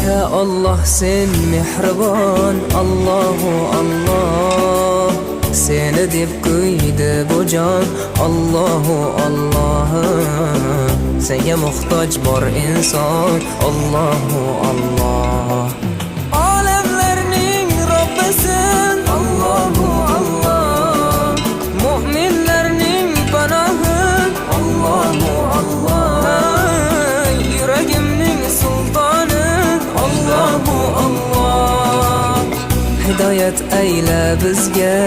Ya Allah sen mehribon, Allahu Allah. Seni deb kuydi bu jon, Allahu Allah. Senga muhtoj bor inson, Allahu Allah. Olamlarning Robbisin, Allahu Allah. Mu'minlarning panohi, Allahu Allah. Yuragimning sultoni, Allahu Allah. Hidoyat ayla bizga,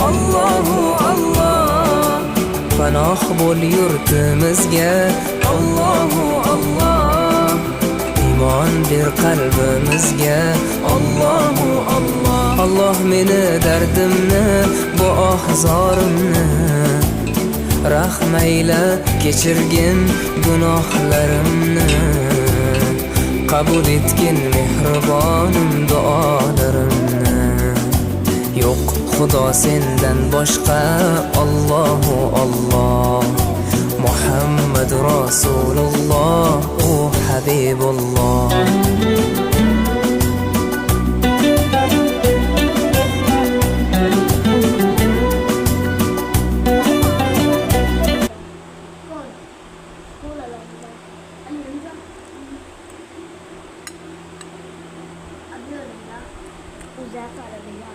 Allahu Allah. Panoh bo'l yurtimizga, Allahu Allah. Iymon ber qalbimizga, Allahu Allah. Allah meni dardimni, bu ohzorimni rahmayla kechirgin gunohlarimni. Qabul etgin mehribonim duolarimni. Yo'q Xudo sendan boshqa, Allahu Allah. Muhammad Rasululloh, u Habibulloh. Uzakar ya.